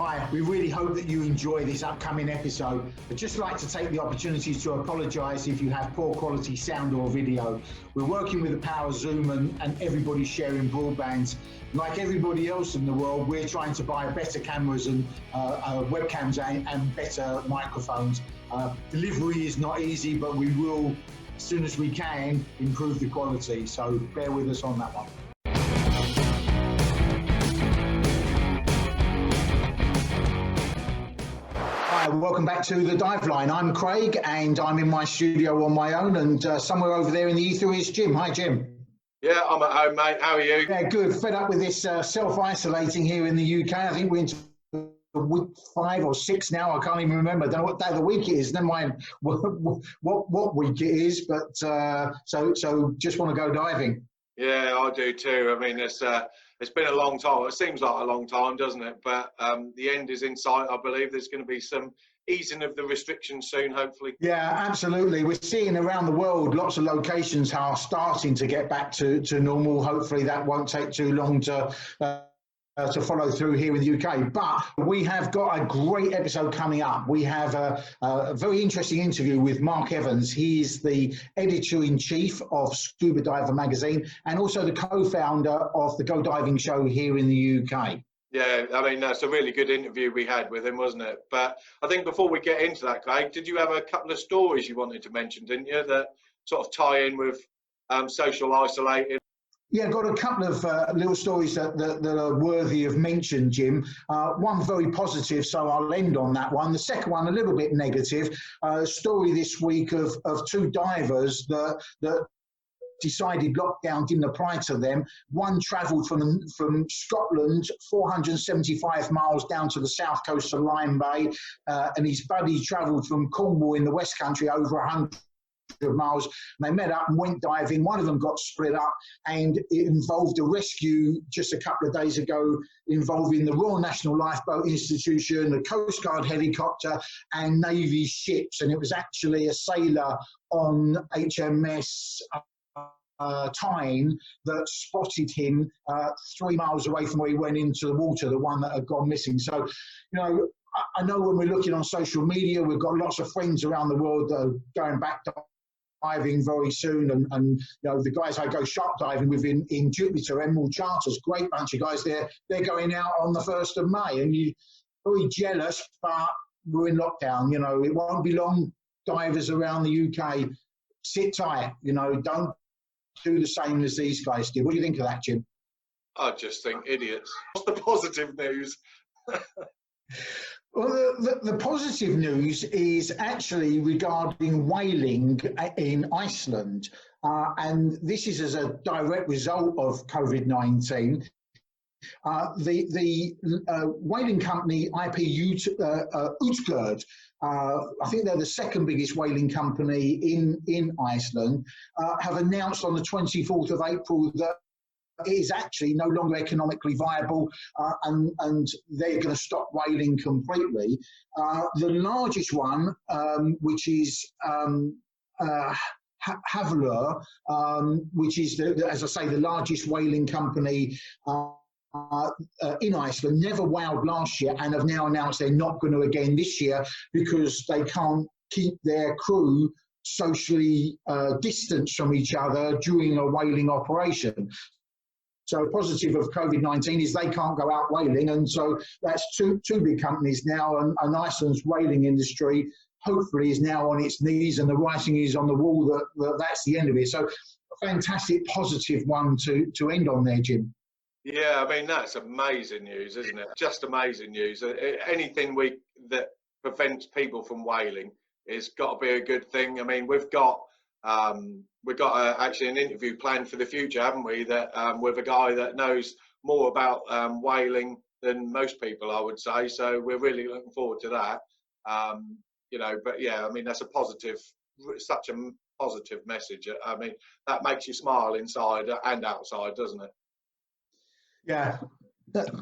Hi, we really hope that you enjoy this upcoming episode. I'd just like to take the opportunity to apologise if you have poor quality sound or video. We're working with the power of Zoom and everybody's sharing broadbands. Like everybody else in the world, we're trying to buy better cameras and webcams and better microphones. Delivery is not easy, but we will, as soon as we can, improve the quality. So bear with us on that one. Hi, welcome back to the Dive Line. I'm Craig and I'm in my studio on my own, and somewhere over there in the ether is Jim. Hi, Jim. Yeah, I'm at home, mate. How are you? Yeah, good. Fed up with this self-isolating here in the UK. I think we're into week 5 or 6 now. I can't even remember. I don't know what day of the week it is. Never mind what week it is. But so just want to go diving. Yeah, I do too. I mean, it's been a long time. It seems like a long time, doesn't it? But the end is in sight. I believe there's going to be some easing of the restrictions soon, hopefully. Yeah, absolutely. We're seeing around the world lots of locations are starting to get back to normal. Hopefully that won't take too long to follow through here in the UK. But we have got a great episode coming up. We have a very interesting interview with Mark Evans. He is the editor-in-chief of Scuba Diver Magazine and also the co-founder of the Go Diving Show here in the UK. Yeah, I mean, that's a really good interview we had with him, wasn't it? But I think before we get into that, Craig, did you have a couple of stories you wanted to mention, didn't you, that sort of tie in with social isolating? Yeah, got a couple of little stories that are worthy of mention, Jim. One very positive, so I'll end on that one. The second one, a little bit negative. Story this week of 2 divers that decided lockdown didn't apply to them. One travelled from Scotland 475 miles down to the south coast of Lyme Bay, and his buddy travelled from Cornwall in the West Country over 100 miles. And they met up and went diving. One of them got split up, and it involved a rescue just a couple of days ago involving the Royal National Lifeboat Institution, the Coast Guard helicopter and Navy ships. And it was actually a sailor on HMS Tyne that spotted him 3 miles away from where he went into the water, the one that had gone missing. So, you know, I know when we're looking on social media, we've got lots of friends around the world that are going back diving very soon, and you know, the guys I go shark diving with in Jupiter, Emerald Charters, great bunch of guys there. They're going out on the 1st of May, and you're very jealous, but we're in lockdown. You know, it won't be long. Divers around the UK, sit tight. You know, don't do the same as these guys did. What do you think of that, Jim? I just think idiots. What's the positive news? Well, the positive news is actually regarding whaling in Iceland. And this is as a direct result of COVID-19. The whaling company IP Utgard, I think they're the second biggest whaling company in Iceland, have announced on the 24th of April that it is actually no longer economically viable, and they're going to stop whaling completely. The largest one, which is Havlur, which is, as I say, the largest whaling company in Iceland, never whaled last year and have now announced they're not going to again this year because they can't keep their crew socially distanced from each other during a whaling operation. So positive of COVID-19 is they can't go out whaling, and so that's two big companies now, and Iceland's whaling industry hopefully is now on its knees, and the writing is on the wall that that's the end of it. So a fantastic positive one to end on there, Jim. Yeah, I mean, that's amazing news, isn't it? Just amazing news. Anything that prevents people from whaling has got to be a good thing. I mean, we've got actually an interview planned for the future, haven't we? That with a guy that knows more about whaling than most people, I would say. So we're really looking forward to that. You know, but yeah, I mean, that's a positive, such a positive message. I mean, that makes you smile inside and outside, doesn't it? Yeah.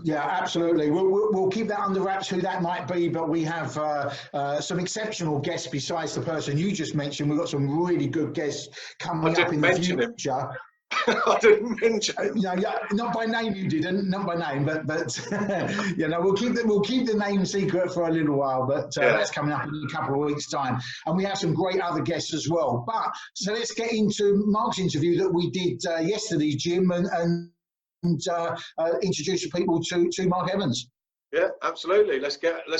Yeah, absolutely. We'll keep that under wraps who that might be, but we have some exceptional guests besides the person you just mentioned. We've got some really good guests coming up in the future. I didn't mention him. No, yeah, not by name you didn't, not by name, but you know, we'll keep the name secret for a little while, but that's coming up in a couple of weeks' time. And we have some great other guests as well. But so let's get into Mark's interview that we did yesterday, Jim, and introduce people to Mark Evans. Yeah, absolutely. Let's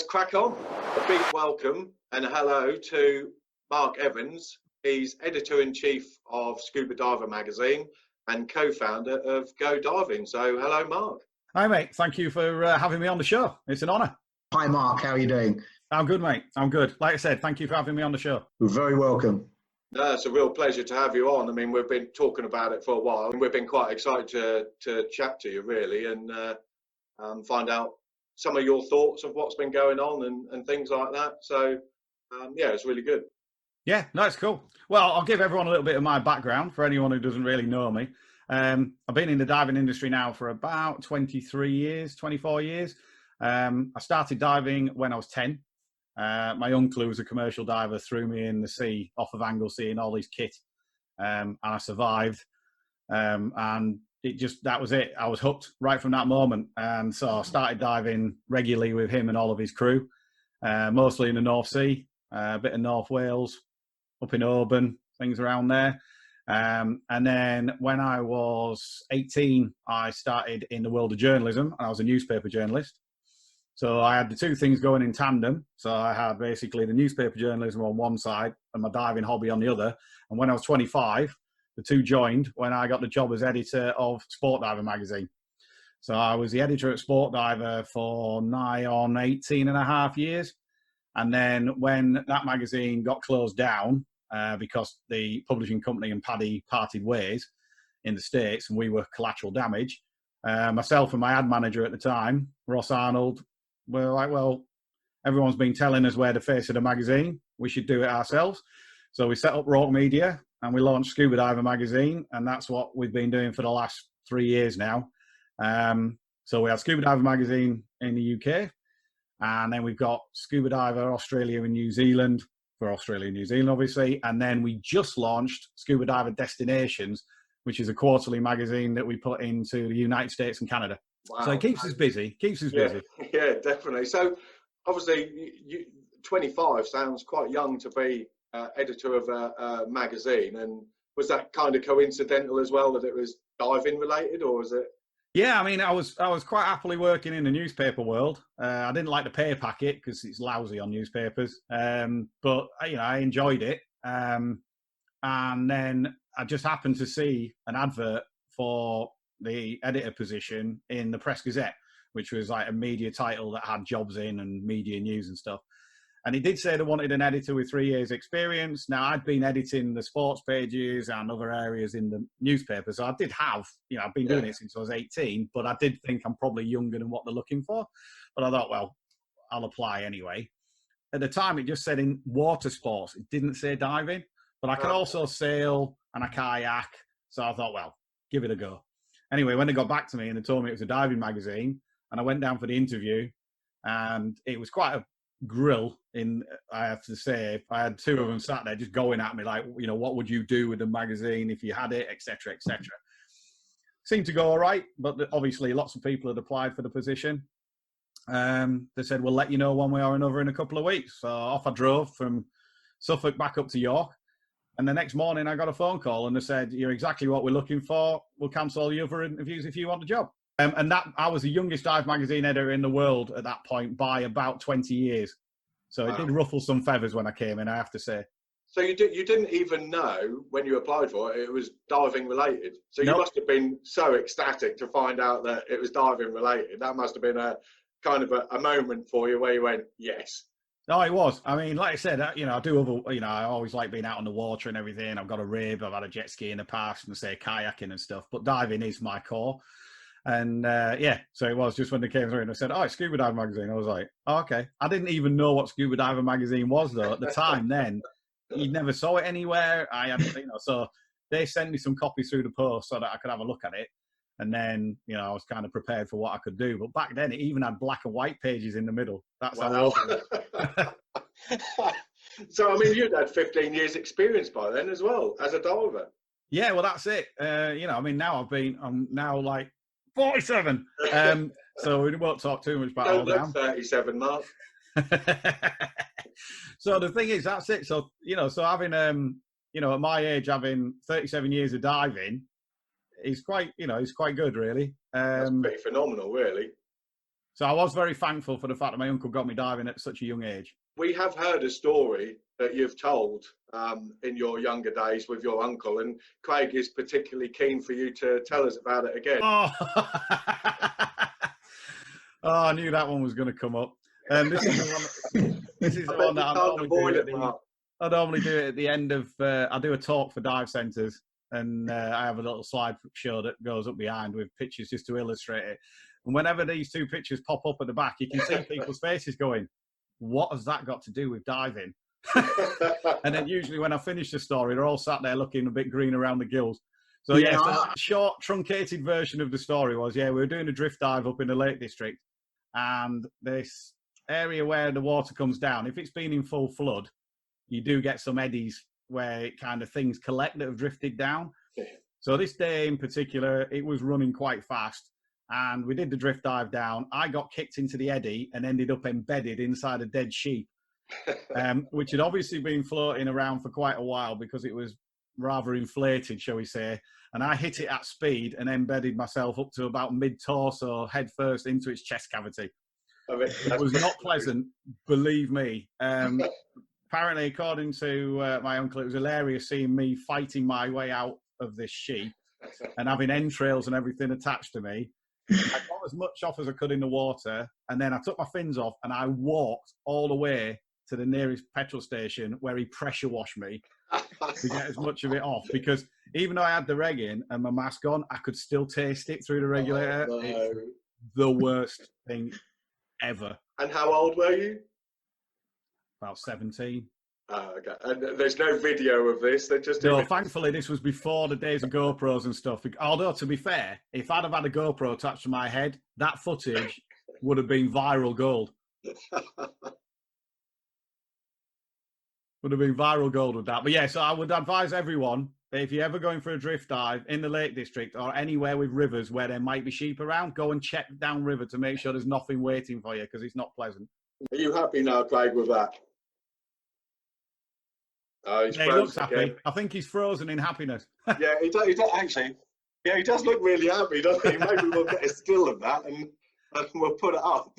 crack on. A big welcome and a hello to Mark Evans. He's editor-in-chief of Scuba Diver Magazine and co-founder of Go Diving. So, hello, Mark. Hi, mate. Thank you for having me on the show. It's an honour. Hi, Mark. How are you doing? I'm good, mate. I'm good. Like I said, thank you for having me on the show. You're very welcome. No, it's a real pleasure to have you on. I mean, we've been talking about it for a while, and we've been quite excited to chat to you, really, and find out some of your thoughts of what's been going on and things like that. So, yeah, it's really good. Yeah, no, it's cool. Well, I'll give everyone a little bit of my background for anyone who doesn't really know me. I've been in the diving industry now for about 24 years. I started diving when I was 10. My uncle, who was a commercial diver, threw me in the sea off of Anglesey in all his kit, and I survived. And that was it. I was hooked right from that moment. And so I started diving regularly with him and all of his crew, mostly in the North Sea, a bit of North Wales, up in Oban, things around there. And then when I was 18, I started in the world of journalism, and I was a newspaper journalist. So I had the two things going in tandem. So I had basically the newspaper journalism on one side and my diving hobby on the other. And when I was 25, the two joined when I got the job as editor of Sport Diver Magazine. So I was the editor at Sport Diver for nigh on 18 and a half years. And then when that magazine got closed down, because the publishing company and Paddy parted ways in the States and we were collateral damage, myself and my ad manager at the time, Ross Arnold, were like, well, everyone's been telling us we're the face of the magazine. We should do it ourselves. So we set up Rock Media and we launched Scuba Diver Magazine. And that's what we've been doing for the last 3 years now. So we have Scuba Diver Magazine in the UK. And then we've got Scuba Diver Australia and New Zealand, for Australia and New Zealand, obviously. And then we just launched Scuba Diver Destinations, which is a quarterly magazine that we put into the United States and Canada. Wow. So it keeps us busy, busy. Yeah, definitely. So obviously, 25 sounds quite young to be editor of a magazine. And was that kind of coincidental as well, that it was diving related, or was it? Yeah, I mean, I was quite happily working in the newspaper world. I didn't like the pay packet because it's lousy on newspapers, but I enjoyed it. And then I just happened to see an advert for the editor position in the Press Gazette, which was like a media title that had jobs in and media news and stuff. And he did say they wanted an editor with 3 years experience. Now, I'd been editing the sports pages and other areas in the newspaper. So I did have, I've been doing it since I was 18, but I did think I'm probably younger than what they're looking for. But I thought, well, I'll apply anyway. At the time, it just said in water sports. It didn't say diving, but I could also sail and a kayak. So I thought, well, give it a go. Anyway, when they got back to me and they told me it was a diving magazine, and I went down for the interview, and it was quite a grill I have to say. I had two of them sat there just going at me like, what would you do with the magazine if you had it, etc., etc. Seemed to go all right, but obviously lots of people had applied for the position. They said, we'll let you know one way or another in a couple of weeks. So off I drove from Suffolk back up to York. And the next morning I got a phone call and they said, you're exactly what we're looking for. We'll cancel all the other interviews if you want the job. And that I was the youngest dive magazine editor in the world at that point by about 20 years. So it did ruffle some feathers when I came in, I have to say. So you didn't even know when you applied for it was diving related. So you must have been so ecstatic to find out that it was diving related. That must have been a kind of a moment for you where you went, yes. No, it was. I mean, like I said, I do other, I always like being out on the water and everything. I've got a rib, I've had a jet ski in the past and say kayaking and stuff, but diving is my core. And so it was just when they came through and I said, it's Scuba Diver Magazine. I was like, okay. I didn't even know what Scuba Diver Magazine was though at the time then. You never saw it anywhere. I had, so they sent me some copies through the post so that I could have a look at it. And then, I was kind of prepared for what I could do. But back then, it even had black and white pages in the middle. That's how old it was. So, I mean, you'd had 15 years experience by then as well as a diver. Yeah, well, that's it. You know, I mean, I'm now like 47. So we won't talk too much about Don't all look down. 37, Mark. So the thing is, that's it. So, you know, so having, you know, at my age, having 37 years of diving is quite, you know, it's quite good, really. That's pretty phenomenal, really. So I was very thankful for the fact that my uncle got me diving at such a young age. We have heard a story that you've told in your younger days with your uncle, and Craig is particularly keen for you to tell us about it again. Oh, oh, I knew that one was going to come up. This is the one that I normally do it at the end of. I do a talk for dive centres, and I have a little slide show that goes up behind with pictures just to illustrate it. And whenever these two pictures pop up at the back, you can see people's faces going, "What has that got to do with diving?" And then usually when I finish the story, they're all sat there looking a bit green around the gills. So yeah, so the short, truncated version of the story was, we were doing a drift dive up in the Lake District, and this area where the water comes down, if it's been in full flood, you do get some eddies where it kind of things collect that have drifted down. So this day in particular, it was running quite fast, and we did the drift dive down. I got kicked into the eddy and ended up embedded inside a dead sheep, which had obviously been floating around for quite a while because it was rather inflated, shall we say. And I hit it at speed and embedded myself up to about mid-torso, head first into its chest cavity. It was not pleasant, believe me. Apparently, according to my uncle, it was hilarious seeing me fighting my way out of this sheep and having entrails and everything attached to me. I got as much off as I could in the water, and then I took my fins off and I walked all the way to the nearest petrol station where he pressure washed me to get as much of it off, because even though I had the reg in and my mask on, I could still taste it through the regulator. Oh, no. It's the worst thing ever. And how old were you? About 17. Okay. And there's no video of this. They're just no. Thankfully, this was before the days of GoPros and stuff. Although, to be fair, if I'd have had a GoPro attached to my head, that footage would have been viral gold. Would have been viral gold with that. But yeah, so I would advise everyone, if you're ever going for a drift dive in the Lake District or anywhere with rivers where there might be sheep around, go and check downriver to make sure there's nothing waiting for you, because it's not pleasant. Are you happy now, Craig, with that? He looks happy. I think he's frozen in happiness. Yeah, he does actually. Yeah, he does look really happy, doesn't he? Maybe we'll get a still of that and we'll put it up.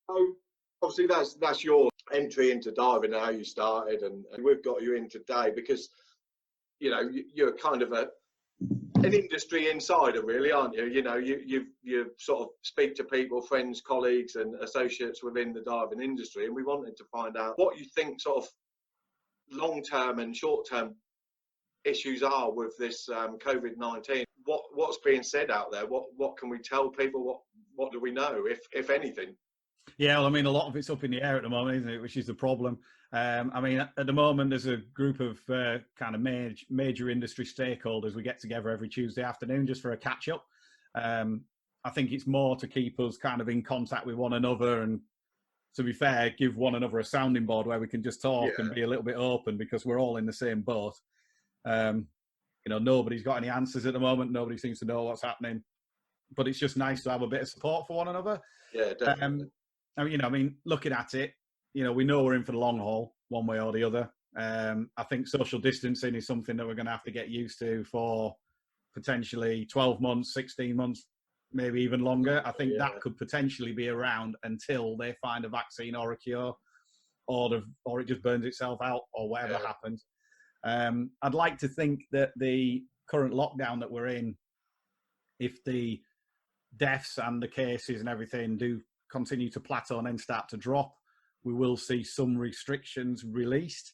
So obviously that's your entry into diving, how you started, and we've got you in today because you know you're kind of an industry insider, really, aren't you? You know, you sort of speak to people, friends, colleagues, and associates within the diving industry, and we wanted to find out what you think sort of long-term and short-term issues are with this COVID-19. What's being said out there? What can we tell people? What do we know, if anything? Yeah, well, I mean, a lot of it's up in the air at the moment, isn't it? Which is the problem. I mean, at the moment, there's a group of kind of major industry stakeholders. We get together every Tuesday afternoon just for a catch-up. I think it's more to keep us kind of in contact with one another and, to be fair, give one another a sounding board where we can just talk and be a little bit open, because we're all in the same boat. You know, nobody's got any answers at the moment. Nobody seems to know what's happening. But it's just nice to have a bit of support for one another. Yeah, definitely. You know, I mean, looking at it, you know, we know we're in for the long haul, one way or the other. I think social distancing is something that we're going to have to get used to for potentially 12 months, 16 months, maybe even longer. I think that could potentially be around until they find a vaccine or a cure, or it just burns itself out, or whatever happens. I'd like to think that the current lockdown that we're in, if the deaths and the cases and everything do continue to plateau and then start to drop, we will see some restrictions released,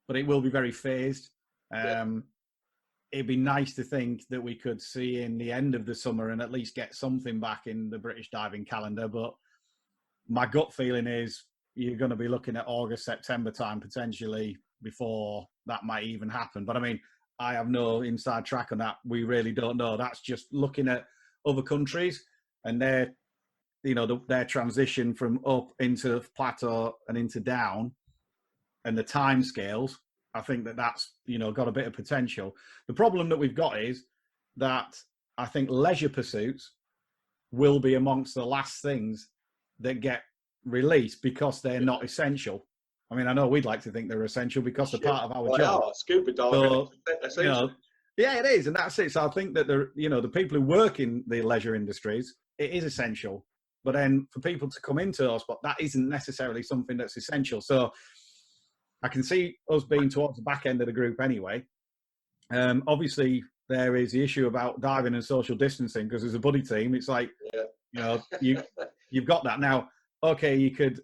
but it will be very phased. It'd be nice to think that we could see in the end of the summer and at least get something back in the British diving calendar. But my gut feeling is you're going to be looking at August, September time potentially before that might even happen. But I mean, I have no inside track on that. We really don't know. That's just looking at other countries and their, you know, their transition from up into plateau and into down and the time scales. I think that's, got a bit of potential. The problem that we've got is that I think leisure pursuits will be amongst the last things that get released because they're not essential. I mean, I know we'd like to think they're essential because they're part of our job. Scuba diving, essential. Yeah, it is, and that's it. So I think that the people who work in the leisure industries, it is essential. But then for people to come into us, but that isn't necessarily something that's essential. So I can see us being towards the back end of the group anyway. Obviously, there is the issue about diving and social distancing because as a buddy team, it's like, you've got that. Now, okay, you could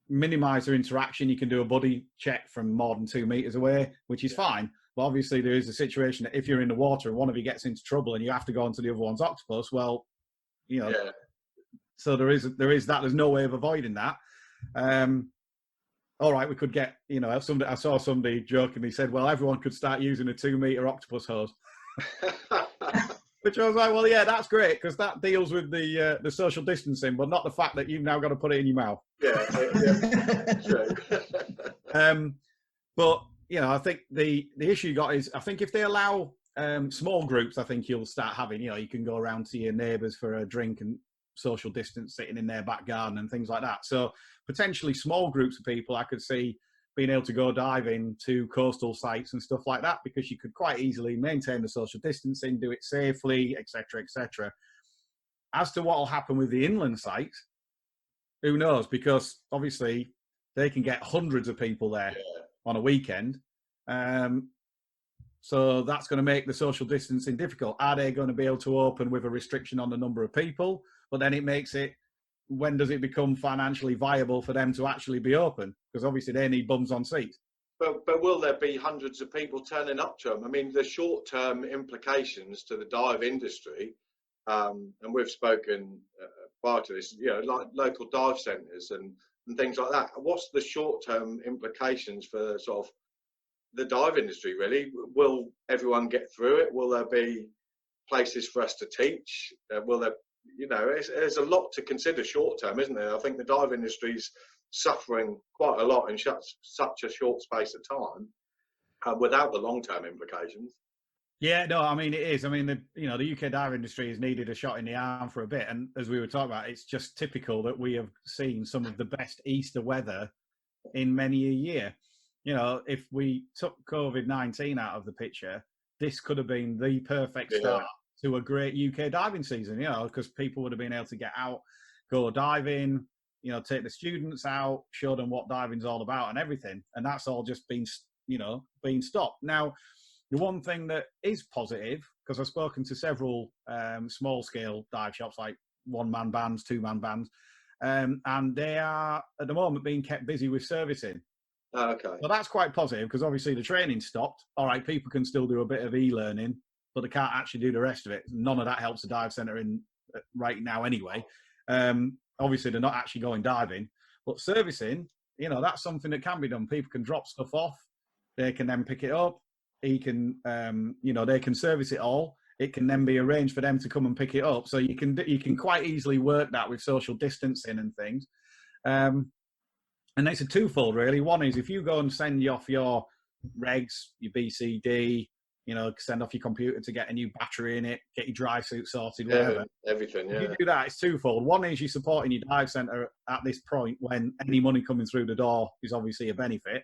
minimize their interaction. You can do a buddy check from more than 2 meters away, which is fine. But obviously, there is a situation that if you're in the water and one of you gets into trouble and you have to go onto the other one's octopus, well, so there is that. There's no way of avoiding that. All right, we could get, I saw somebody jokingly said, well, everyone could start using a 2 meter octopus hose. Which I was like, well, yeah, that's great because that deals with the social distancing, but not the fact that you've now got to put it in your mouth. True. But I think the issue you got is I think if they allow small groups, I think you'll start having you can go around to your neighbours for a drink and social distance sitting in their back garden and things like that. So potentially small groups of people I could see being able to go diving to coastal sites and stuff like that because you could quite easily maintain the social distancing, do it safely, etc., etc. As to what will happen with the inland sites, who knows? Because obviously they can get hundreds of people there on a weekend. So that's going to make the social distancing difficult. Are they going to be able to open with a restriction on the number of people? But then it makes it, when does it become financially viable for them to actually be open? Because obviously they need bums on seats. But will there be hundreds of people turning up to them? I mean, the short-term implications to the dive industry, and we've spoken prior to this, like local dive centres and things like that. What's the short-term implications for sort of the dive industry, really? Will everyone get through it? Will there be places for us to teach? Will there, there's a lot to consider short-term, isn't there? I think the dive industry's suffering quite a lot in such a short space of time without the long-term implications. Yeah, no, I mean, it is. I mean, the UK dive industry has needed a shot in the arm for a bit. And as we were talking about, it's just typical that we have seen some of the best Easter weather in many a year. If we took COVID-19 out of the picture, this could have been the perfect start to a great UK diving season, because people would have been able to get out, go diving, take the students out, show them what diving's all about and everything. And that's all just been stopped. Now, the one thing that is positive, because I've spoken to several small-scale dive shops, like one-man bands, two-man bands, and they are, at the moment, being kept busy with servicing. Okay. So that's quite positive, because obviously the training stopped. All right, people can still do a bit of e-learning, but they can't actually do the rest of it. None of that helps the dive centre in right now anyway. Obviously, they're not actually going diving. But servicing, that's something that can be done. People can drop stuff off. They can then pick it up. He can, they can service it all. It can then be arranged for them to come and pick it up. So you can quite easily work that with social distancing and things. And it's a twofold, really. One is if you go and send off your regs, your BCD, send off your computer to get a new battery in it, get your dry suit sorted, whatever. Everything, If you do that, it's twofold. One is you're supporting your dive centre at this point when any money coming through the door is obviously a benefit.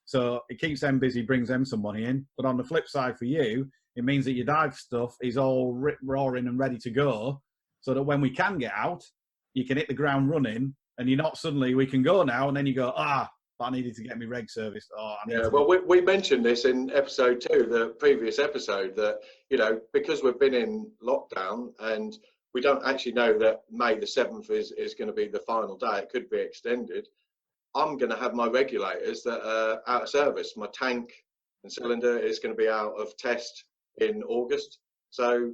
So it keeps them busy, brings them some money in. But on the flip side for you, it means that your dive stuff is all roaring and ready to go so that when we can get out, you can hit the ground running and you're not suddenly, we can go now, and then you go, but I needed to get my reg serviced. Well, we mentioned this in episode 2, the previous episode, that, because we've been in lockdown and we don't actually know that May the 7th is going to be the final day. It could be extended. I'm going to have my regulators that are out of service. My tank and cylinder is going to be out of test in August. So,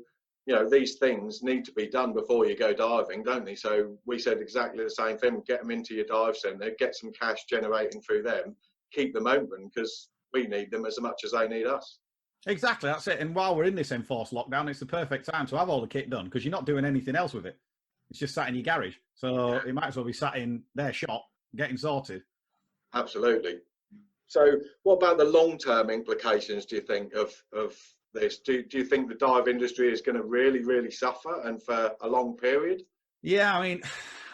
these things need to be done before you go diving, don't they? So we said exactly the same thing. Get them into your dive centre, get some cash generating through them, keep them open because we need them as much as they need us. Exactly, that's it. And while we're in this enforced lockdown, it's the perfect time to have all the kit done because you're not doing anything else with it. It's just sat in your garage. So it might as well be sat in their shop getting sorted. Absolutely. So what about the long-term implications, do you think, of this? Do you think the dive industry is going to really suffer, and for a long period? Yeah, I mean,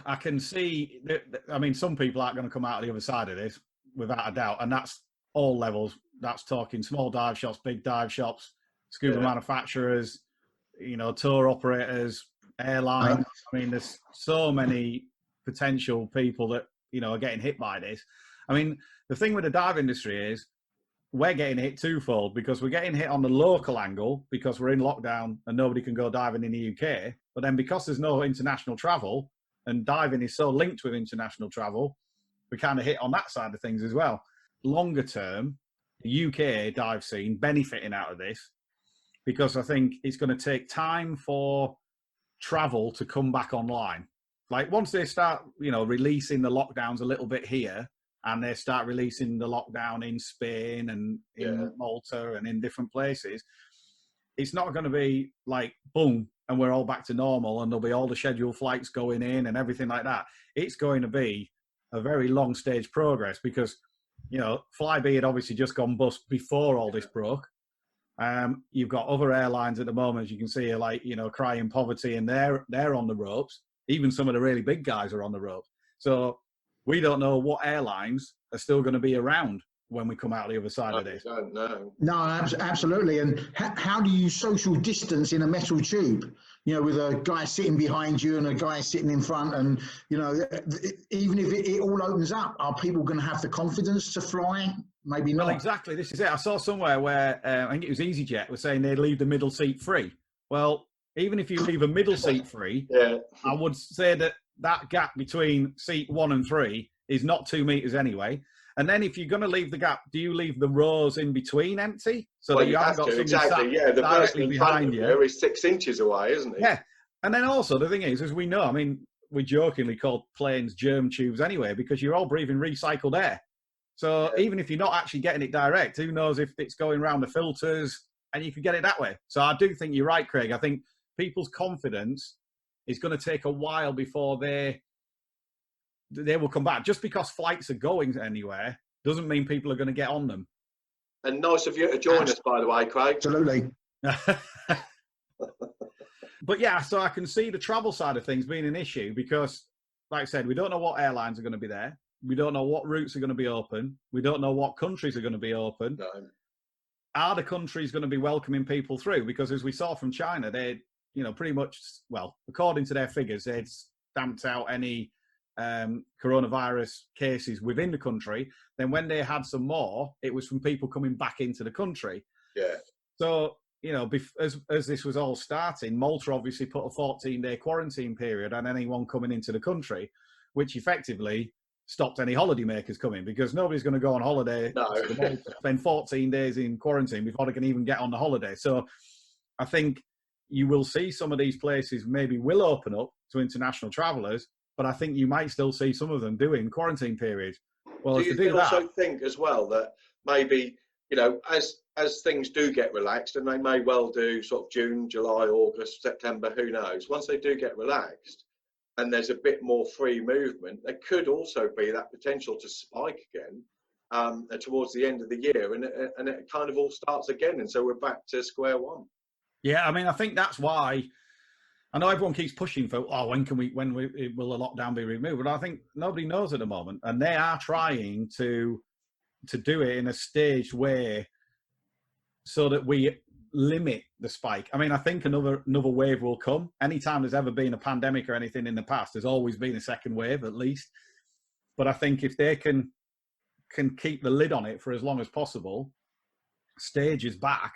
I can see that, I mean, some people aren't going to come out of the other side of this without a doubt, and that's all levels. That's talking small dive shops, big dive shops, scuba manufacturers, you know, tour operators, airlines. I mean, there's so many potential people that, you know, are getting hit by this. I mean, the thing with the dive industry is we're getting hit twofold, because we're getting hit on the local angle because we're in lockdown and nobody can go diving in the UK. But then because there's no international travel, and diving is so linked with international travel, we kind of hit on that side of things as well. Longer term, the UK dive scene benefiting out of this, because I think it's going to take time for travel to come back online. Like once they start, you know, releasing the lockdowns a little bit here, and they start releasing the lockdown in Spain and in Malta and in different places, it's not going to be like, boom, and we're all back to normal and there'll be all the scheduled flights going in and everything like that. It's going to be a very long stage progress, because, you know, Flybe had obviously just gone bust before all this broke. You've got other airlines at the moment, as you can see, are like, you know, crying poverty, and they're on the ropes. Even some of the really big guys are on the ropes. So we don't know what airlines are still going to be around when we come out the other side of this. Don't know. No, absolutely. And how do you social distance in a metal tube? You know, with a guy sitting behind you and a guy sitting in front, and, you know, even if it all opens up, are people going to have the confidence to fly? Maybe not. Well, exactly. This is it. I saw somewhere where I think it was EasyJet was saying they'd leave the middle seat free. Well, even if you leave a middle seat free, I would say that gap between seat 1 and 3 is not 2 meters anyway. And then if you're going to leave the gap, do you leave the rows in between empty, so that you haven't got somebody sat the directly behind you? Is 6 inches away, isn't he? Yeah. And then also the thing is, as we know, I mean, we jokingly call planes germ tubes anyway, because you're all breathing recycled air. So even if you're not actually getting it direct, who knows if it's going around the filters, and you can get it that way. So I do think you're right, Craig. I think people's confidence is going to take a while before they will come back. Just because flights are going anywhere doesn't mean people are going to get on them. And nice of you to join us, by the way, Craig. Absolutely. But yeah, so I can see the travel side of things being an issue, because, like I said, we don't know what airlines are going to be there. We don't know what routes are going to be open. We don't know what countries are going to be open. No. Are the countries going to be welcoming people through? Because as we saw from China, they, you know, pretty much, well, according to their figures, they'd stamped out any coronavirus cases within the country. Then when they had some more, it was from people coming back into the country. Yeah. So, you know, as this was all starting, Malta obviously put a 14-day quarantine period on anyone coming into the country, which effectively stopped any holidaymakers coming, because nobody's going to go on holiday, spend 14 days in quarantine before they can even get on the holiday. So I think you will see some of these places maybe will open up to international travellers, but I think you might still see some of them doing quarantine periods. Well, do you also think as well that maybe, you know, as things do get relaxed, and they may well do sort of June, July, August, September, who knows, once they do get relaxed and there's a bit more free movement, there could also be that potential to spike again towards the end of the year, and it kind of all starts again, and so we're back to square one. Yeah, I mean, I think that's why. I know everyone keeps pushing for, when will the lockdown be removed? But I think nobody knows at the moment, and they are trying to do it in a staged way so that we limit the spike. I mean, I think another wave will come. Anytime there's ever been a pandemic or anything in the past, there's always been a second wave at least. But I think if they can keep the lid on it for as long as possible, stages back,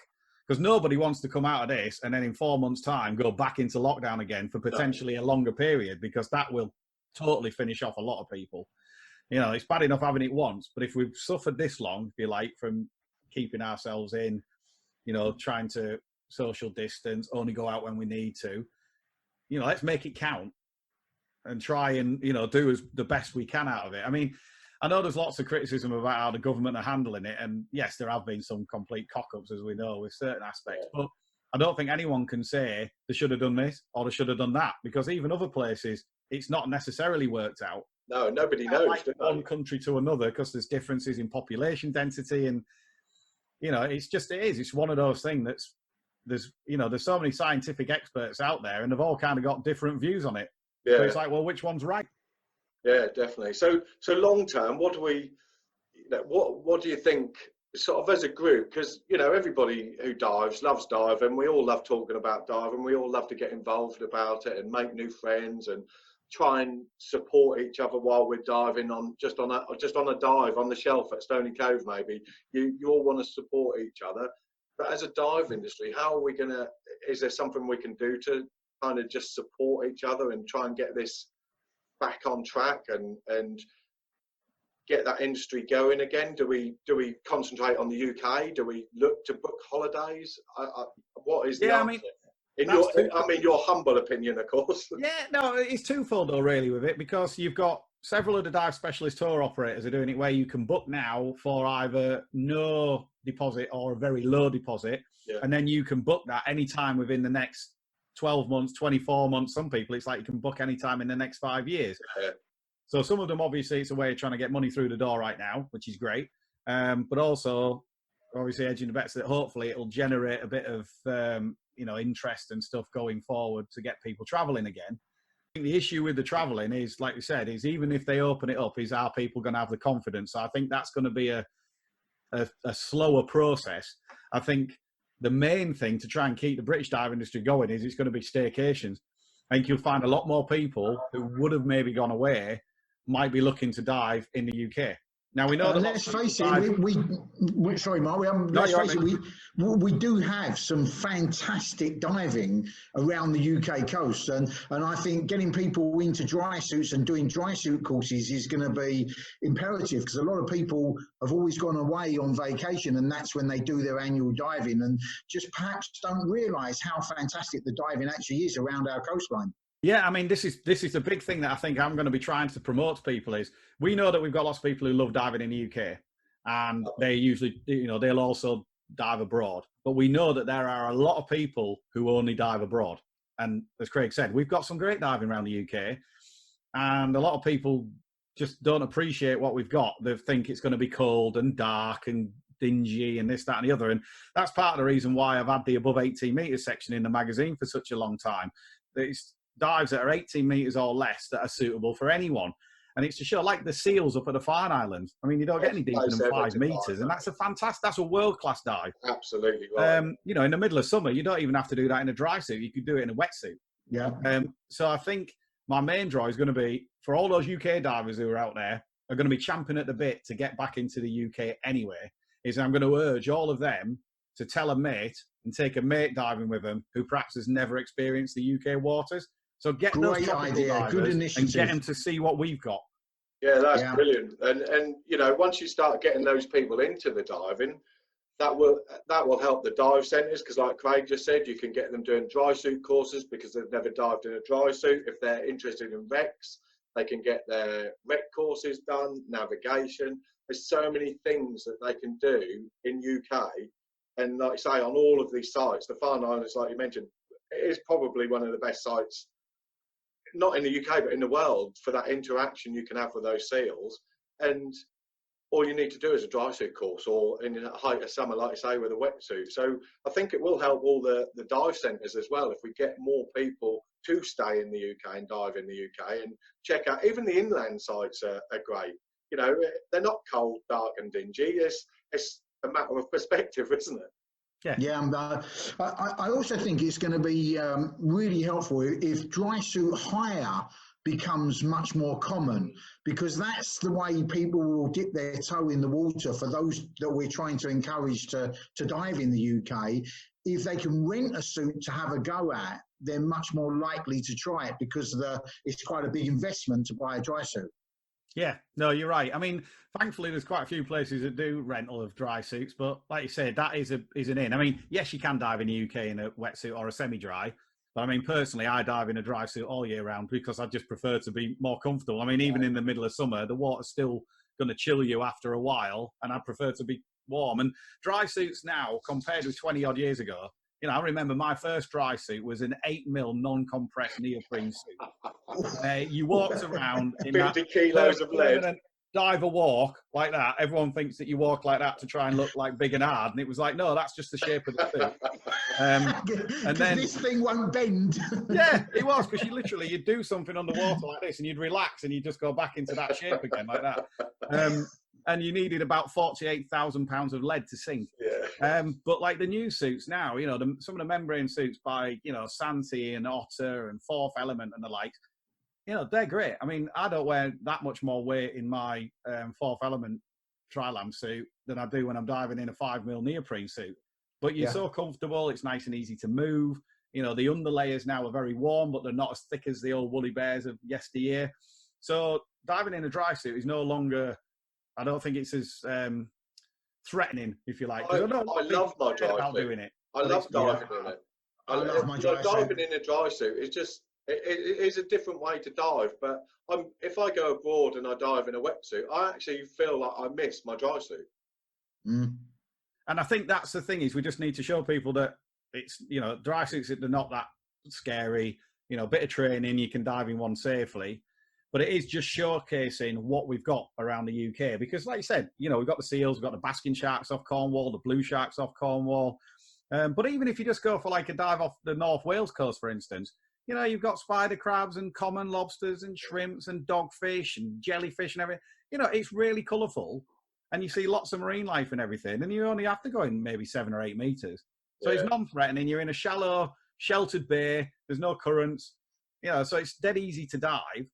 because nobody wants to come out of this and then in 4 months' time go back into lockdown again for potentially a longer period, because that will totally finish off a lot of people. You know, it's bad enough having it once, but if we've suffered this long, if you like, from keeping ourselves in, you know, trying to social distance, only go out when we need to, you know, let's make it count and try and, you know, do the best we can out of it. I mean, I know there's lots of criticism about how the government are handling it, and yes, there have been some complete cock-ups, as we know, with certain aspects, but I don't think anyone can say they should have done this or they should have done that, because even other places, it's not necessarily worked out. No, nobody knows. Like one country to another, because there's differences in population density, and it's one of those things there's so many scientific experts out there, and they've all kind of got different views on it. Yeah. So it's like, well, which one's right? Yeah, definitely. So long term, what do you think, sort of as a group? Because everybody who dives loves diving. We all love talking about diving. We all love to get involved about it and make new friends and try and support each other while we're diving just on a dive on the shelf at Stony Cove. Maybe you all want to support each other. But as a dive industry, how are we gonna? Is there something we can do to kind of just support each other and try and get this back on track and get that industry going again? Do we concentrate on the UK? Do we look to book holidays? What is the answer? Your humble opinion, of course. Yeah, no, it's twofold though, really, with it, because you've got several of the dive specialist tour operators are doing it where you can book now for either no deposit or a very low deposit, and then you can book that anytime within the next 12 months, 24 months. Some people, it's like you can book anytime in the next 5 years. Yeah. So some of them, obviously, it's a way of trying to get money through the door right now, which is great. But also, obviously, hedging the bets that hopefully it'll generate a bit of interest and stuff going forward to get people traveling again. I think the issue with the traveling is, like we said, is even if they open it up, are people going to have the confidence? So I think that's going to be a slower process. I think the main thing to try and keep the British dive industry going is it's going to be staycations. I think you'll find a lot more people who would have maybe gone away might be looking to dive in the UK. Now we know that. Let's face it. Sorry, Mark. We do have some fantastic diving around the UK coast, and I think getting people into dry suits and doing dry suit courses is going to be imperative, because a lot of people have always gone away on vacation, and that's when they do their annual diving, and just perhaps don't realise how fantastic the diving actually is around our coastline. Yeah, I mean, this is the big thing that I think I'm going to be trying to promote to people is, we know that we've got lots of people who love diving in the UK, and they usually, they'll also dive abroad. But we know that there are a lot of people who only dive abroad. And as Craig said, we've got some great diving around the UK, and a lot of people just don't appreciate what we've got. They think it's going to be cold and dark and dingy and this, that, and the other. And that's part of the reason why I've had the above 18 metres section in the magazine for such a long time. It's dives that are 18 metres or less that are suitable for anyone. And it's to show, like the seals up at the Farne Islands. I mean, you don't get any deeper than 5 metres, and that's a world-class dive. Absolutely right. In the middle of summer, you don't even have to do that in a dry suit. You could do it in a wetsuit. Yeah. So I think my main draw is going to be, for all those UK divers who are out there, are going to be champing at the bit to get back into the UK anyway, is I'm going to urge all of them to tell a mate and take a mate diving with them who perhaps has never experienced the UK waters. So get those idea, good initiative, and get them to see what we've got. Yeah, that's brilliant. And once you start getting those people into the diving, that will help the dive centres, because like Craig just said, you can get them doing dry suit courses because they've never dived in a dry suit. If they're interested in wrecks, they can get their wreck courses done, navigation. There's so many things that they can do in UK. And like I say, on all of these sites, the Farne Islands, like you mentioned, it is probably one of the best sites, not in the UK, but in the world, for that interaction you can have with those seals. And all you need to do is a dry suit course, or in the height of summer, like you say, with a wetsuit. So I think it will help all the dive centres as well if we get more people to stay in the UK and dive in the UK and check out. Even the inland sites are great. They're not cold, dark and dingy. It's a matter of perspective, isn't it? Yeah, I also think it's going to be really helpful if dry suit hire becomes much more common, because that's the way people will dip their toe in the water for those that we're trying to encourage to dive in the UK. If they can rent a suit to have a go at, they're much more likely to try it, because it's quite a big investment to buy a dry suit. Yeah, no, you're right. I mean, thankfully, there's quite a few places that do rental of dry suits, but like you said, that is an in. I mean, yes, you can dive in the UK in a wetsuit or a semi-dry, but I mean, personally, I dive in a dry suit all year round because I just prefer to be more comfortable. I mean, even in the middle of summer, the water's still going to chill you after a while, and I prefer to be warm. And dry suits now, compared with 20 odd years ago, You know, I remember my first dry suit was an 8mm non-compressed neoprene suit. You walked around in 50 kilos of lead. Diver walk like that. Everyone thinks that you walk like that to try and look like big and hard, and it was like, no, that's just the shape of the suit. And then this thing won't bend. Yeah, it was, because you'd do something underwater like this, and you'd relax, and you'd just go back into that shape again like that. And you needed about 48,000 pounds of lead to sink. Yeah. But like the new suits now, you know, some of the membrane suits by, you know, Santee and Otter and Fourth Element and the like, you know, they're great. I mean, I don't wear that much more weight in my Fourth Element Trilam suit than I do when I'm diving in a 5mm neoprene suit. But you're so comfortable, it's nice and easy to move. You know, the underlayers now are very warm, but they're not as thick as the old woolly bears of yesteryear. So diving in a dry suit is no longer, I don't think it's as threatening, if you like. I love my dry suit. Doing it. I love diving in it. I love my dry suit. Diving in a dry suit is just, it is a different way to dive. But if I go abroad and I dive in a wetsuit, I actually feel like I miss my dry suit. Mm. And I think that's the thing, is we just need to show people that it's, you know, dry suits, they're not that scary. You know, a bit of training, you can dive in one safely. But it is just showcasing what we've got around the UK. Because like you said, you know, we've got the seals, we've got the basking sharks off Cornwall, the blue sharks off Cornwall. But even if you just go for like a dive off the North Wales coast, for instance, you know, you've got spider crabs and common lobsters and shrimps and dogfish and jellyfish and everything. You know, it's really colourful. And you see lots of marine life and everything. And you only have to go in maybe 7 or 8 metres. So it's non-threatening. You're in a shallow, sheltered bay. There's no currents. You know, so it's dead easy to dive.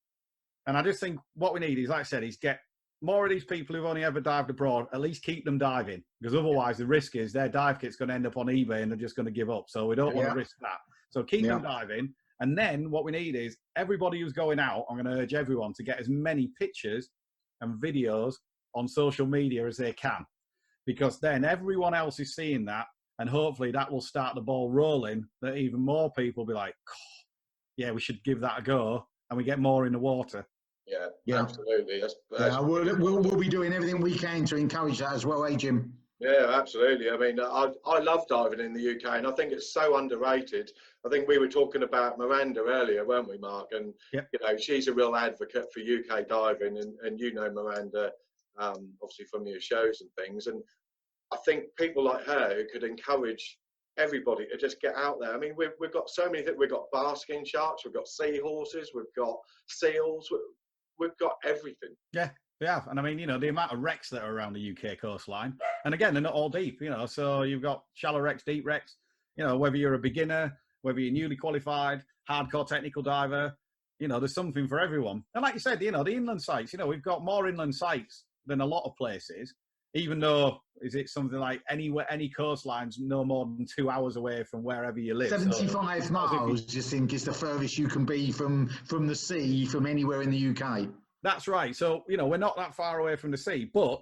And I just think what we need is, like I said, is get more of these people who've only ever dived abroad, at least keep them diving. Because otherwise the risk is their dive kit's going to end up on eBay and they're just going to give up. So we don't want to risk that. So keep them diving. And then what we need is everybody who's going out, I'm going to urge everyone to get as many pictures and videos on social media as they can. Because then everyone else is seeing that. And hopefully that will start the ball rolling, that even more people will be like, oh, yeah, we should give that a go. And we get more in the water. Yeah, absolutely. We'll be doing everything we can to encourage that as well, Jim? Yeah, absolutely. I mean, I love diving in the UK, and I think it's so underrated. I think we were talking about Miranda earlier, weren't we, Mark? And you know, she's a real advocate for UK diving, and you know Miranda, obviously from your shows and things. And I think people like her who could encourage everybody to just get out there. I mean, we've got so many things. We've got basking sharks, we've got seahorses, we've got seals, we've got everything. Yeah, we have. And I mean, you know, the amount of wrecks that are around the UK coastline, and again, they're not all deep, you know, so you've got shallow wrecks, deep wrecks, you know, whether you're a beginner, whether you're newly qualified, hardcore technical diver, you know, there's something for everyone. And like you said, you know, the inland sites, you know, we've got more inland sites than a lot of places. Even though, is it something like any coastline's no more than 2 hours away from wherever you live? 75 miles, just think, is the furthest you can be from the sea, from anywhere in the UK. That's right. So, you know, we're not that far away from the sea. But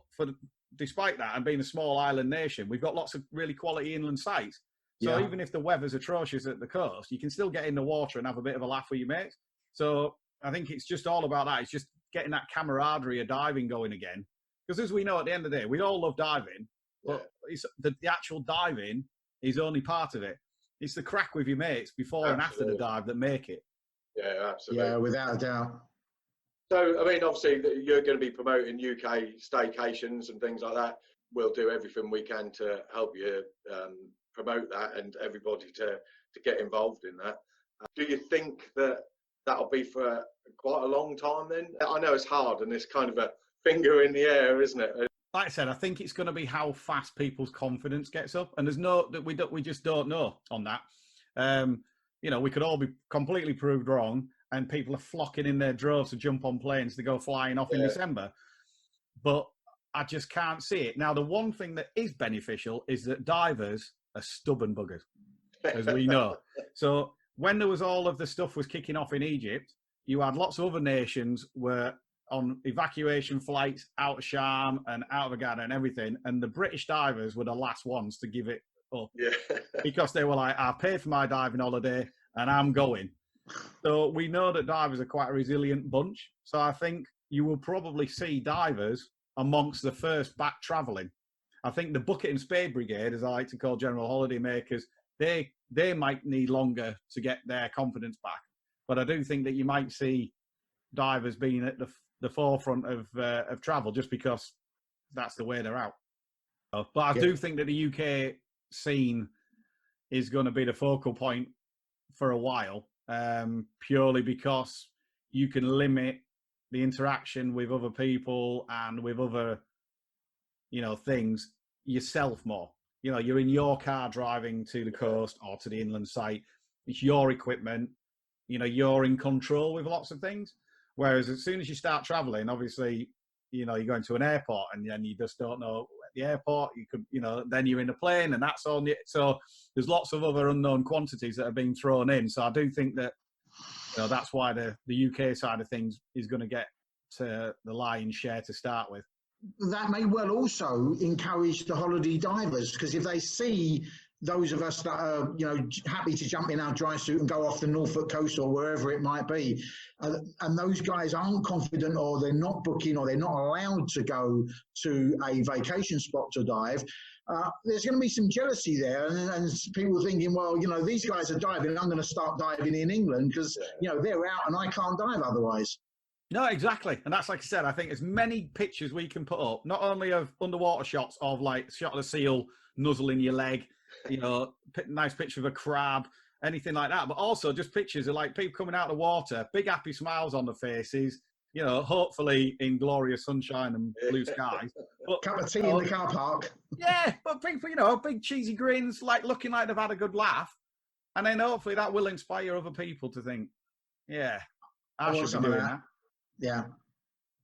despite that, and being a small island nation, we've got lots of really quality inland sites. So even if the weather's atrocious at the coast, you can still get in the water and have a bit of a laugh with your mates. So I think it's just all about that. It's just getting that camaraderie of diving going again. Because as we know, at the end of the day, we all love diving, but it's the actual diving is only part of it. It's the crack with your mates before and after the dive that make it. Yeah, absolutely. Yeah, without a doubt. So, I mean, obviously, you're going to be promoting UK staycations and things like that. We'll do everything we can to help you promote that and everybody to get involved in that. Do you think that that'll be for quite a long time then? I know it's hard and it's kind of a finger in the air, isn't it? Like I said, I think it's going to be how fast people's confidence gets up, and there's we just don't know on that. You know, we could all be completely proved wrong, and people are flocking in their droves to jump on planes to go flying off in December. But I just can't see it. Now, the one thing that is beneficial is that divers are stubborn buggers, as we know. So when there was all of the stuff was kicking off in Egypt, you had lots of other nations were on evacuation flights out of Sharm and out of Agada and everything, and the British divers were the last ones to give it up because they were like, I paid for my diving holiday and I'm going. So we know that divers are quite a resilient bunch. So I think you will probably see divers amongst the first back travelling. I think the bucket and spade brigade, as I like to call general holiday makers, they might need longer to get their confidence back. But I do think that you might see divers being at the forefront of travel just because that's the way they're out. But I do think that the UK scene is going to be the focal point for a while, purely because you can limit the interaction with other people and with other, things yourself more. You're in your car driving to the coast or to the inland site. It's your equipment. You're in control with lots of things. Whereas as soon as you start traveling, obviously, you're going to an airport and then you just don't know at the airport. You could, then you're in a plane and that's on it. So there's lots of other unknown quantities that are being thrown in. So I do think that, that's why the UK side of things is going to get to the lion's share to start with. That may well also encourage the holiday divers, because if they see those of us that are, happy to jump in our dry suit and go off the Norfolk coast or wherever it might be, and those guys aren't confident, or they're not booking, or they're not allowed to go to a vacation spot to dive, there's going to be some jealousy there, and people thinking, well, these guys are diving, I'm going to start diving in England because, they're out and I can't dive otherwise. No, exactly. And that's, like I said, I think as many pictures we can put up, not only of underwater shots of like shot of a seal nuzzling your leg, nice picture of a crab, anything like that, but also just pictures of like people coming out of the water, big happy smiles on their faces, hopefully in glorious sunshine and blue skies. But, cup of tea in the car park. Yeah, but people, big cheesy grins, like looking like they've had a good laugh. And then hopefully that will inspire other people to think, yeah, I should be doing that. Yeah.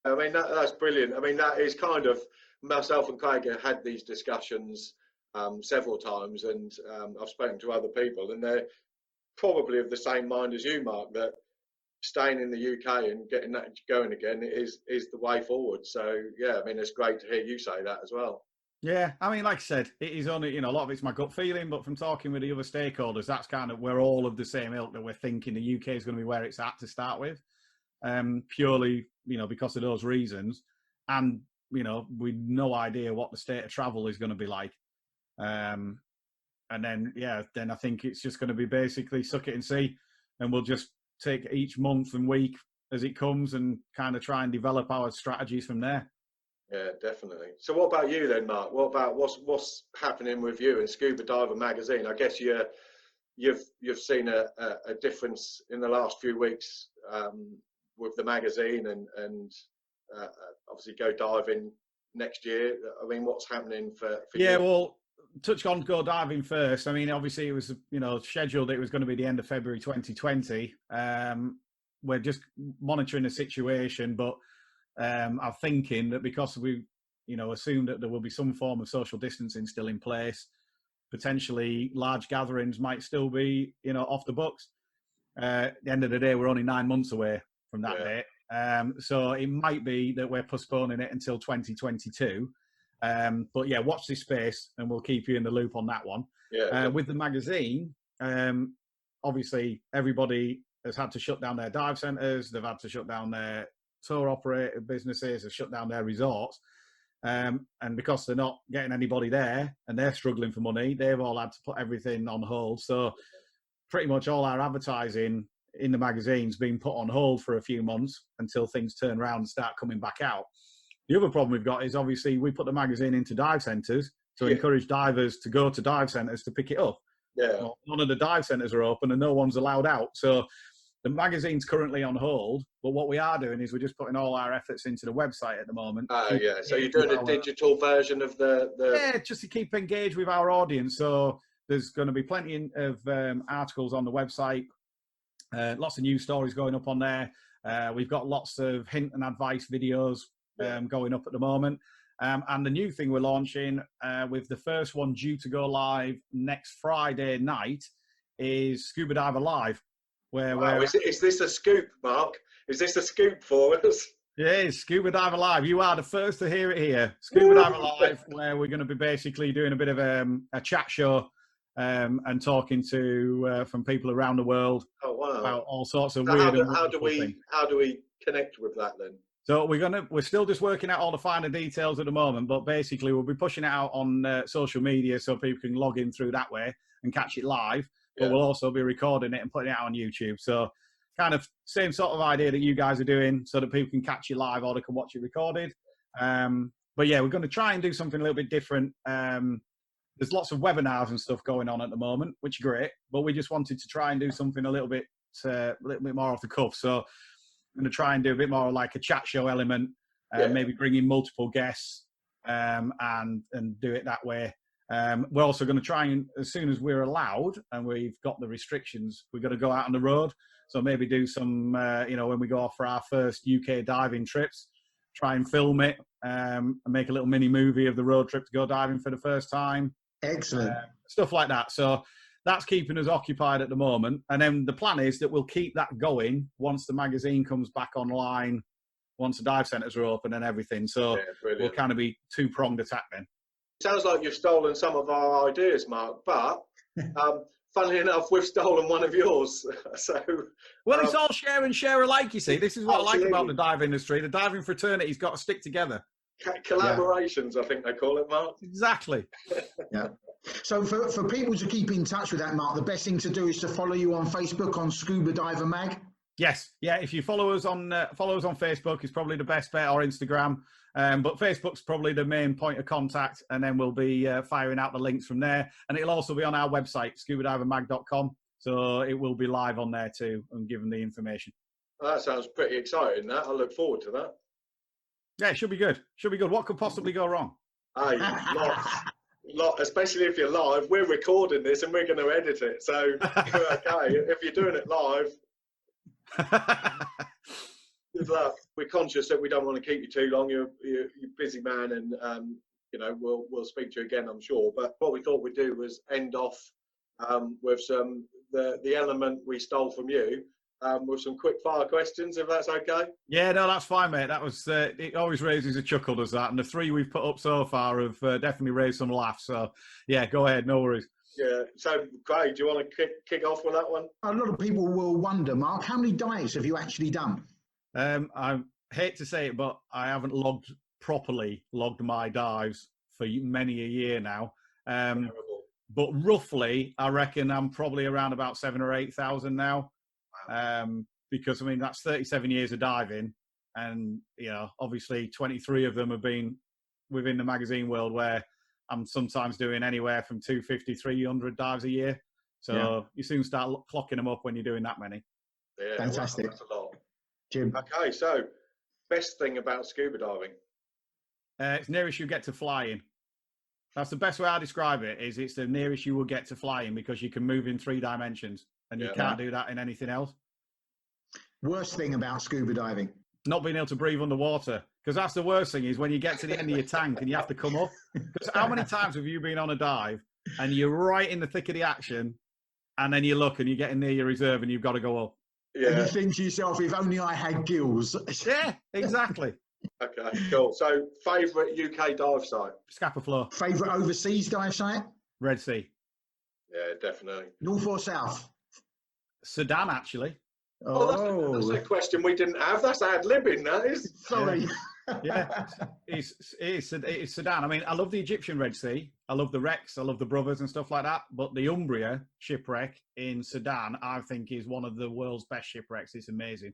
I mean, that's brilliant. I mean, that is kind of, myself and Craig have had these discussions several times, and I've spoken to other people, and they're probably of the same mind as you, Mark, that staying in the UK and getting that going again is the way forward. So, yeah, I mean, it's great to hear you say that as well. Yeah, I mean, like I said, it is only, a lot of it's my gut feeling, but from talking with the other stakeholders, that's kind of, we're all of the same ilk, that we're thinking the UK is going to be where it's at to start with. Purely, because of those reasons, and we've no idea what the state of travel is going to be like, and then I think it's just going to be basically suck it and see, and we'll just take each month and week as it comes and kind of try and develop our strategies from there. Yeah, definitely. So what about you then, Mark? What about what's happening with you and Scuba Diver Magazine? I guess you've seen a difference in the last few weeks with the magazine, and obviously go diving next year. I mean, what's happening for you? Yeah, well, touch on go diving first. I mean, obviously it was scheduled. It was going to be the end of February 2020. We're just monitoring the situation, but I'm thinking that because we assumed that there will be some form of social distancing still in place, potentially large gatherings might still be off the books. At the end of the day, we're only 9 months away from that date. So it might be that we're postponing it until 2022. But yeah, watch this space and we'll keep you in the loop on that one. Yeah. With the magazine, obviously everybody has had to shut down their dive centres. They've had to shut down their tour operator businesses, have shut down their resorts. And because they're not getting anybody there and they're struggling for money, they've all had to put everything on hold. So pretty much all our advertising in the magazine's been put on hold for a few months until things turn around and start coming back out. The other problem we've got is obviously we put the magazine into dive centres to encourage divers to go to dive centres to pick it up. Yeah. Well, none of the dive centres are open and no one's allowed out. So the magazine's currently on hold, but what we are doing is we're just putting all our efforts into the website at the moment. Oh, yeah. So you're doing a digital version of the... Yeah, just to keep engaged with our audience. So there's going to be plenty of articles on the website. Lots of news stories going up on there. We've got lots of hint and advice videos going up at the moment. And the new thing we're launching with the first one due to go live next Friday night is Scuba Diver Live. Wow, is this a scoop, Mark? Is this a scoop for us? Yeah, Scuba Diver Live. You are the first to hear it here. Scuba Diver Live, where we're going to be basically doing a bit of a chat show and talking to from people around the world about all sorts of weird. How do we connect with that then? So we're still just working out all the finer details at the moment, but basically we'll be pushing it out on social media so people can log in through that way and catch it live. But we'll also be recording it and putting it out on YouTube. So kind of same sort of idea that you guys are doing, so that people can catch it live or they can watch it recorded. But yeah, we're going to try and do something a little bit different. There's lots of webinars and stuff going on at the moment, which is great. But we just wanted to try and do something a little bit more off the cuff. So I'm going to try and do a bit more like a chat show element, maybe bring in multiple guests and do it that way. We're also going to try and, as soon as we're allowed and we've got the restrictions, we're going to go out on the road. So maybe do some, when we go off for our first UK diving trips, try and film it and make a little mini movie of the road trip to go diving for the first time. Excellent. Stuff like that. So that's keeping us occupied at the moment. And then the plan is that we'll keep that going once the magazine comes back online, once the dive centres are open and everything. So we'll kind of be two-pronged attack then. Sounds like you've stolen some of our ideas, Mark, but funnily enough, we've stolen one of yours. So, well, it's all share and share alike, you see. This is what absolutely. I like about the dive industry. The diving fraternity's got to stick together. Collaborations, I think they call it, Mark. Exactly. Yeah. So for people to keep in touch with that, Mark, the best thing to do is to follow you on Facebook on Scuba Diver Mag. Yes, yeah. If you follow us on Facebook, is probably the best bet, or Instagram. But Facebook's probably the main point of contact, and then we'll be firing out the links from there. And it'll also be on our website, scubadivermag.com. So it will be live on there too, and given the information. Well, that sounds pretty exciting. That I look forward to that. Yeah, it should be good. Should be good. What could possibly go wrong? Hey, lot, especially if you're live. We're recording this and we're going to edit it. So we're okay. If you're doing it live, good luck. We're conscious that we don't want to keep you too long. You're a busy man, and we'll speak to you again, I'm sure. But what we thought we'd do was end off with the element we stole from you. With some quick fire questions, if that's okay. Yeah, no, that's fine, mate. That was it. Always raises a chuckle, does that? And the three we've put up so far have definitely raised some laughs. So, yeah, go ahead, no worries. Yeah. So, Craig, do you want to kick off with that one? A lot of people will wonder, Mark, how many dives have you actually done? I hate to say it, but I haven't properly logged my dives for many a year now. But roughly, I reckon I'm probably around about 7,000 or 8,000 now. Because I mean that's 37 years of diving, and obviously 23 of them have been within the magazine world, where I'm sometimes doing anywhere from 250, 300 dives a year. So you soon start clocking them up when you're doing that many. Yeah, fantastic. Wow, that's a lot. Jim. Okay, so best thing about scuba diving? It's nearest you get to flying. That's the best way I describe it. Is it's the nearest you will get to flying, because you can move in 3 dimensions. And you can't do that in anything else. Worst thing about scuba diving? Not being able to breathe underwater. Because that's the worst thing, is when you get to the end of your tank and you have to come up. Because how many times have you been on a dive and you're right in the thick of the action, and then you look and you're getting near your reserve and you've got to go up? Yeah. And you think to yourself, if only I had gills. Yeah, exactly. Okay, cool. So, favourite UK dive site? Scapa Flow. Favourite overseas dive site? Red Sea. Yeah, definitely. North or south? Sudan, actually. Oh, that's a question we didn't have. That's ad-libbing, that is. Sorry. Yeah, it's Sudan. I mean, I love the Egyptian Red Sea. I love the wrecks. I love the Brothers and stuff like that. But the Umbria shipwreck in Sudan, I think, is one of the world's best shipwrecks. It's amazing.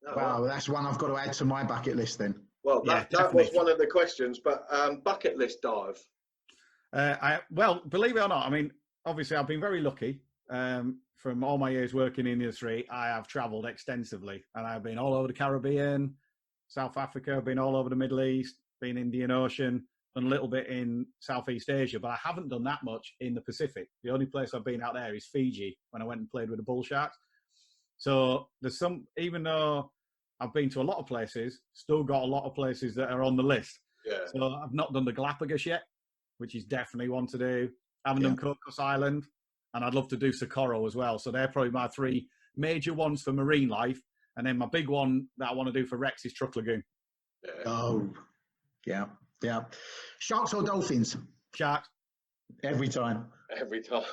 Oh, wow, that's one I've got to add to my bucket list then. Well, that was one of the questions, but bucket list dive. Well, believe it or not, I mean, obviously I've been very lucky. From all my years working in the industry, I have travelled extensively, and I've been all over the Caribbean, South Africa, been all over the Middle East, been Indian Ocean, and a little bit in Southeast Asia, but I haven't done that much in the Pacific. The only place I've been out there is Fiji, when I went and played with the bull sharks. So there's even though I've been to a lot of places, still got a lot of places that are on the list. Yeah. So I've not done the Galapagos yet, which is definitely one to do. I haven't done Cocos Island, and I'd love to do Socorro as well. So they're probably my 3 major ones for marine life. And then my big one that I want to do for Rex is Truck Lagoon. Yeah. Oh, yeah. Sharks or dolphins? Sharks. Every time. Every time.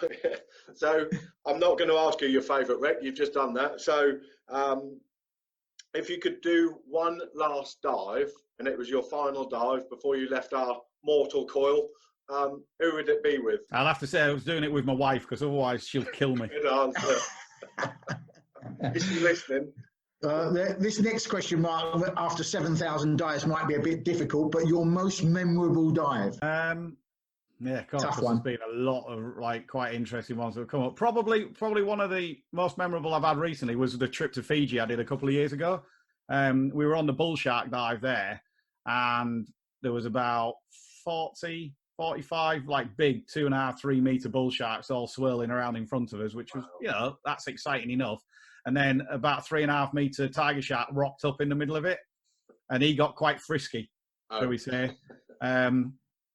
So I'm not going to ask you your favourite wreck. You've just done that. So if you could do one last dive, and it was your final dive before you left our mortal coil, who would it be with? I'll have to say I was doing it with my wife, because otherwise she'll kill me. Good answer. Is she listening? This next question, Mark, after 7,000 dives might be a bit difficult, but your most memorable dive? Yeah, God, Tough there's one. been a lot of like quite interesting ones that have come up. Probably one of the most memorable I've had recently was the trip to Fiji I did a couple of years ago. We were on the bull shark dive there, and there was about 45 like big 2.5, 3 meter bull sharks all swirling around in front of us, which was, you know, that's exciting enough. And then about 3.5 meter tiger shark rocked up in the middle of it, and he got quite frisky, shall we say.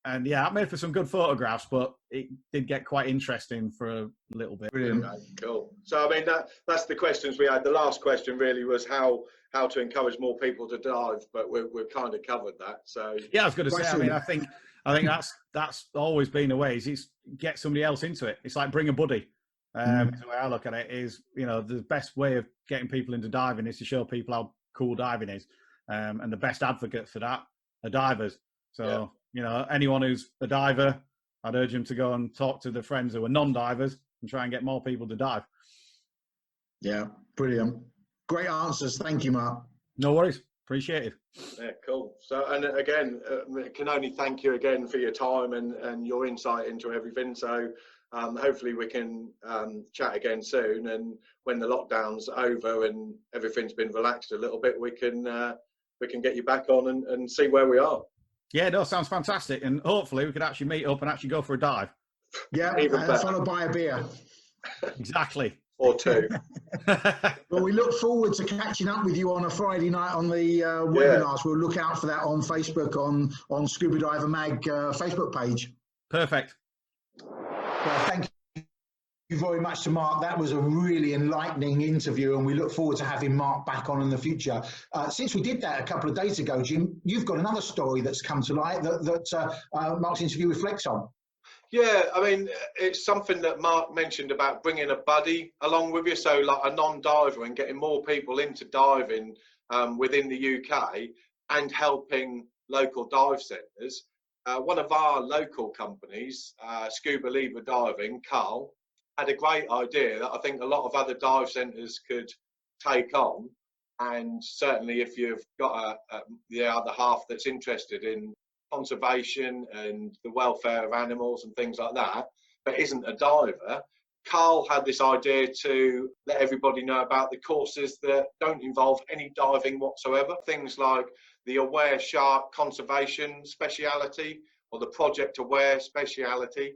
And yeah, I made for some good photographs, but it did get quite interesting for a little bit. Brilliant. Okay, cool. So, I mean, that's the questions we had. The last question really was how to encourage more people to dive, but we've kind of covered that. So yeah, I was going to say, I mean, I think that's always been the way, is get somebody else into it. It's like bring a buddy. The way I look at it is, you know, the best way of getting people into diving is to show people how cool diving is. And the best advocates for that are divers. So, yeah, you know, anyone who's a diver, I'd urge them to go and talk to the friends who are non-divers and try and get more people to dive. Yeah, brilliant. Great answers. Thank you, Mark. No worries. Appreciate it. Yeah, cool. So, and again, can only thank you again for your time and your insight into everything. So, hopefully we can chat again soon. And when the lockdown's over and everything's been relaxed a little bit, we can get you back on and see where we are. Yeah, no, sounds fantastic. And hopefully we could actually meet up and actually go for a dive. Yeah, followed by a beer. Exactly. Or two. Well, we look forward to catching up with you on a Friday night on the webinars. We'll look out for that on Facebook, on Scuba Diver Mag Facebook page. Perfect. Well, thank you very much to Mark. That was a really enlightening interview, and we look forward to having Mark back on in the future. Since we did that a couple of days ago, Jim, you've got another story that's come to light that Mark's interview reflects on. Yeah, I mean, it's something that Mark mentioned about bringing a buddy along with you, so like a non-diver, and getting more people into diving within the UK and helping local dive centres. One of our local companies, Scuba Diver Diving, Carl, had a great idea that I think a lot of other dive centres could take on. And certainly if you've got the other half that's interested in conservation and the welfare of animals and things like that, but isn't a diver, Carl had this idea to let everybody know about the courses that don't involve any diving whatsoever. Things like the Aware Shark Conservation Speciality, or the Project Aware Speciality,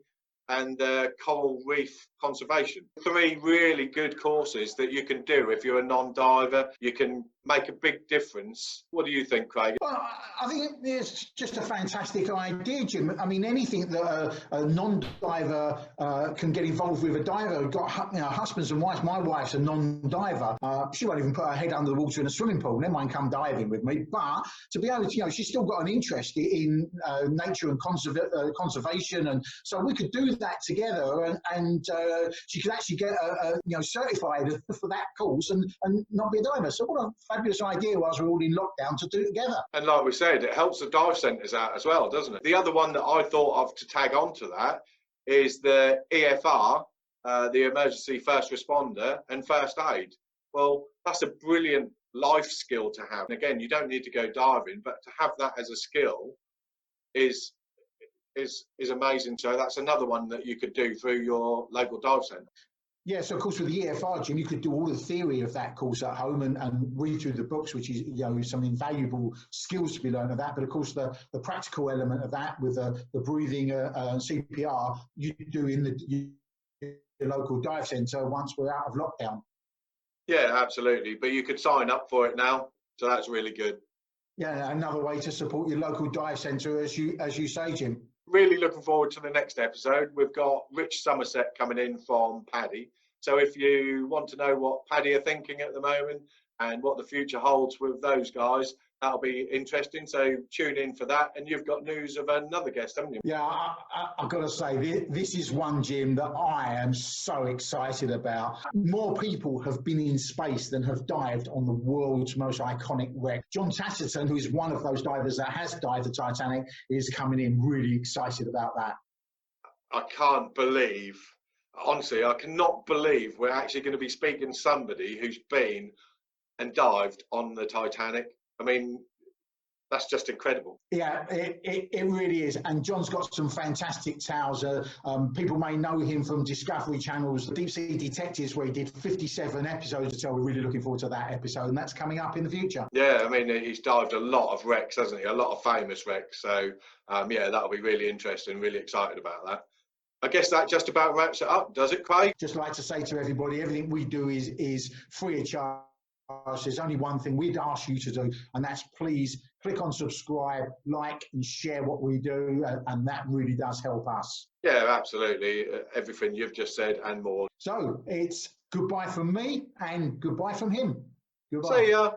and the Coral Reef Conservation. 3 really good courses that you can do if you're a non-diver. You can make a big difference. What do you think, Craig? Well, I think it's just a fantastic idea, Jim. I mean, anything that a non-diver can get involved with a diver. We've got husbands and wives. My wife's a non-diver. She won't even put her head under the water in a swimming pool. Never mind come diving with me. But to be able to, she's still got an interest in nature and conservation, and so we could do that together, and she could actually get certified for that course and not be a diver. So what a fabulous idea whilst we're all in lockdown to do it together. And like we said, it helps the dive centres out as well, doesn't it? The other one that I thought of to tag on to that is the EFR, the Emergency First Responder and First Aid. Well, that's a brilliant life skill to have. And again, you don't need to go diving, but to have that as a skill is amazing. So that's another one that you could do through your local dive centre. Yeah, so of course with the EFR, Jim, you could do all the theory of that course at home and read through the books, which is some invaluable skills to be learned of that. But of course the practical element of that with the breathing and CPR, you do in the local dive centre once we're out of lockdown. Yeah, absolutely. But you could sign up for it now, so that's really good. Yeah, another way to support your local dive centre, as you say, Jim. Really looking forward to the next episode. We've got Rich Somerset coming in from Paddy. So if you want to know what Paddy are thinking at the moment and what the future holds with those guys, that'll be interesting. So tune in for that. And you've got news of another guest, haven't you? Yeah, I've got to say, this is one, Jim, that I am so excited about. More people have been in space than have dived on the world's most iconic wreck. John Tasserton, who is one of those divers that has dived the Titanic, is coming in really excited about that. I can't believe, honestly, I cannot believe we're actually going to be speaking to somebody who's been and dived on the Titanic. I mean, that's just incredible. Yeah, it really is. And John's got some fantastic tales. People may know him from Discovery Channel's Deep Sea Detectives, where he did 57 episodes. So we're really looking forward to that episode, and that's coming up in the future. Yeah, I mean, he's dived a lot of wrecks, hasn't he? A lot of famous wrecks. So, yeah, that'll be really interesting. Really excited about that. I guess that just about wraps it up, does it, Craig? Just like to say to everybody, everything we do is free of charge. There's only one thing we'd ask you to do, and that's please click on subscribe, like, and share what we do, and that really does help us. Yeah, absolutely. Everything you've just said and more. So it's goodbye from me and goodbye from him. Goodbye. See ya.